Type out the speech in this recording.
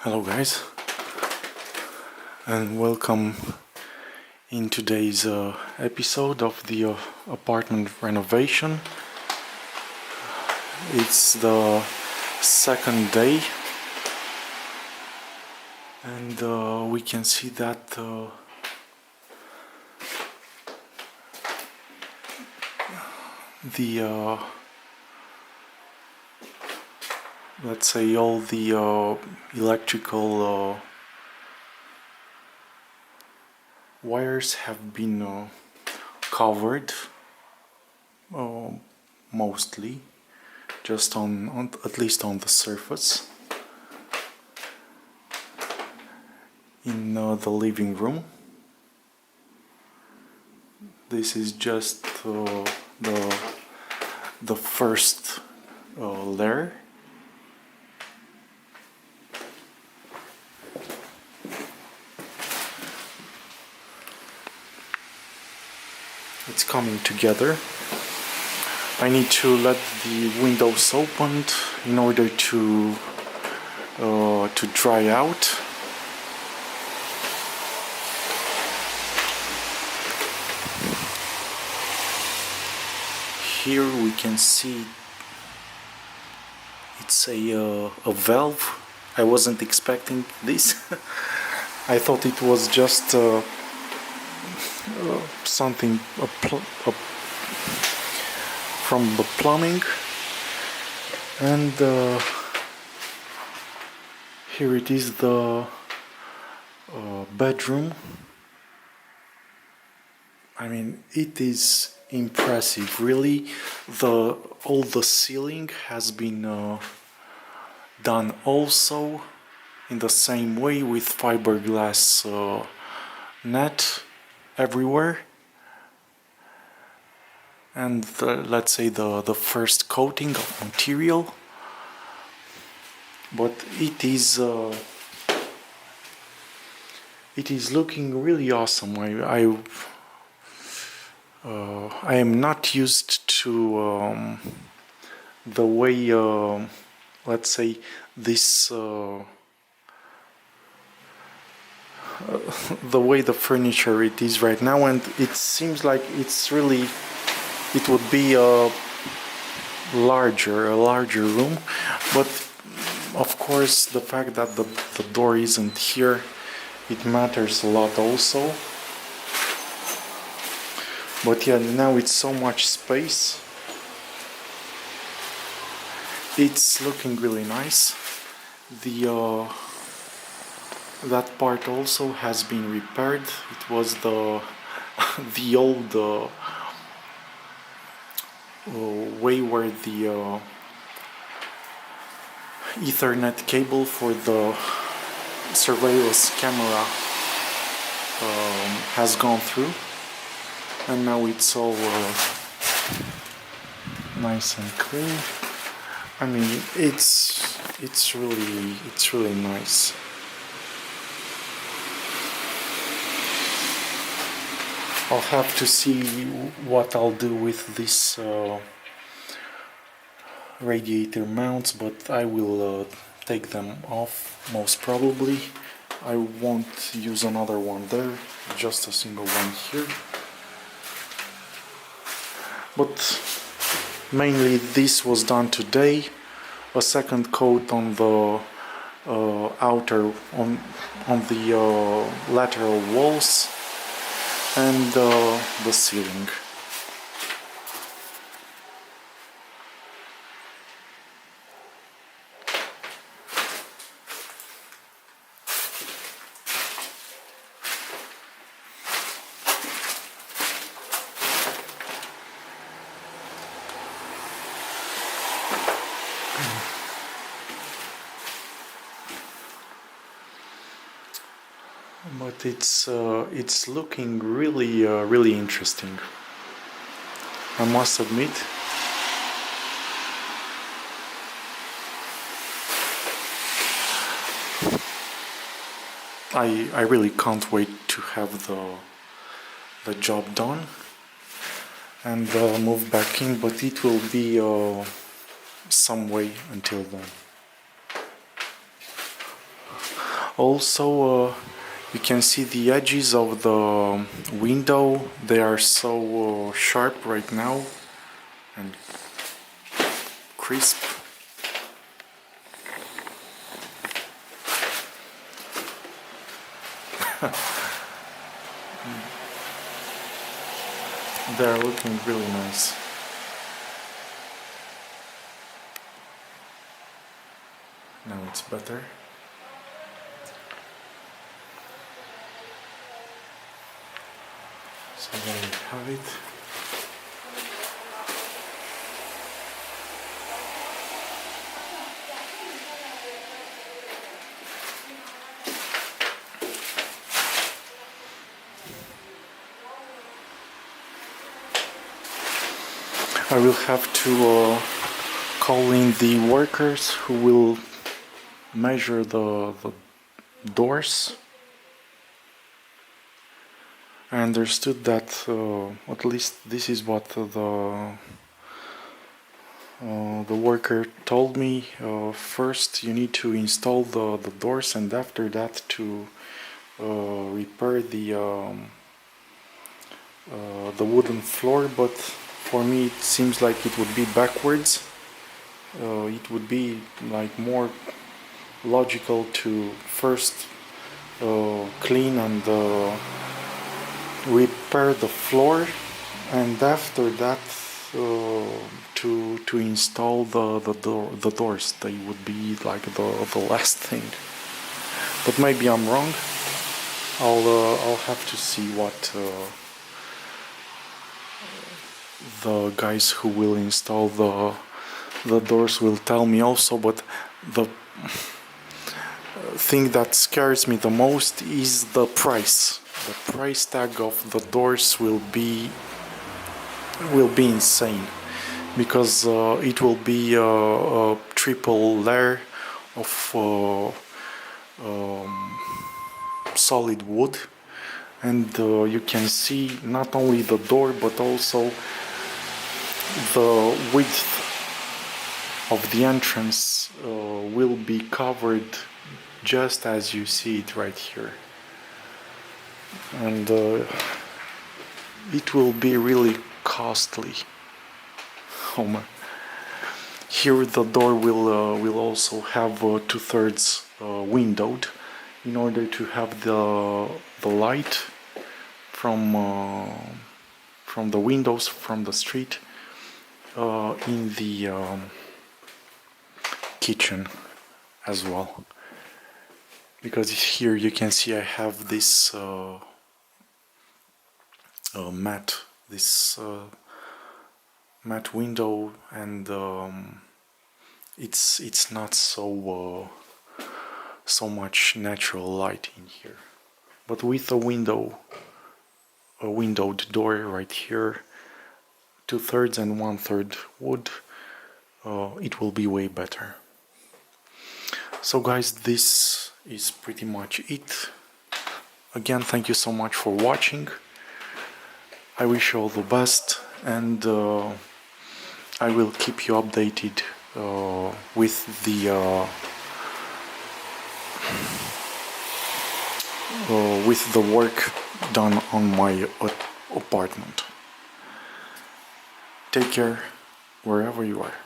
Hello guys, and welcome in today's episode of the apartment renovation. It's the second day, and we can see that the let's say all the electrical wires have been covered, mostly just on at least on the surface in the living room. This is just the first layer. It's coming together. I need to let the windows open in order to dry out. Here we can see it's a valve. I wasn't expecting this. I thought it was just something from the plumbing, and here it is, the bedroom. I mean, it is impressive, really. All the ceiling has been done also in the same way with fiberglass net everywhere, and let's say the first coating of material, but it is looking really awesome. I am not used to the way let's say this the way the furniture it is right now, and it seems like it would be a larger room, but of course the fact that the door isn't here, it matters a lot also. But yeah, now it's so much space. It's looking really nice. That part also has been repaired. It was the old way where the Ethernet cable for the surveillance camera has gone through, and now it's all nice and clean. I mean, it's really nice. I'll have to see what I'll do with this radiator mounts, but I will take them off most probably. I won't use another one there, just a single one here. But mainly this was done today. A second coat on the outer on the lateral walls and the ceiling. But it's looking really interesting, I must admit. I really can't wait to have the job done and move back in, but it will be some way until then. Also, you can see the edges of the window. They are so sharp right now and crisp. They're looking really nice. Now it's better. So there you have it. I will have to call in the workers who will measure the doors. I understood that at least this is what the worker told me. First you need to install the doors, and after that to repair the wooden floor, but for me it seems like it would be backwards. It would be like more logical to first clean and repair the floor, and after that to install the doors. They would be like the last thing, but maybe I'm wrong. I'll have to see what the guys who will install the doors will tell me also. But the thing that scares me the most is the price. The price tag of the doors will be insane, because it will be a triple layer of solid wood, and you can see not only the door but also the width of the entrance will be covered just as you see it right here, and it will be really costly. Oh man. Here the door will also have 2/3 windowed, in order to have the light from the windows from the street in the kitchen as well. Because here you can see I have this matte window, and it's not so much natural light in here. But with a windowed door right here, 2/3 and 1/3 wood, it will be way better. So guys, this is pretty much it. Again, thank you so much for watching. I wish you all the best, and I will keep you updated with the work done on my apartment. Take care wherever you are.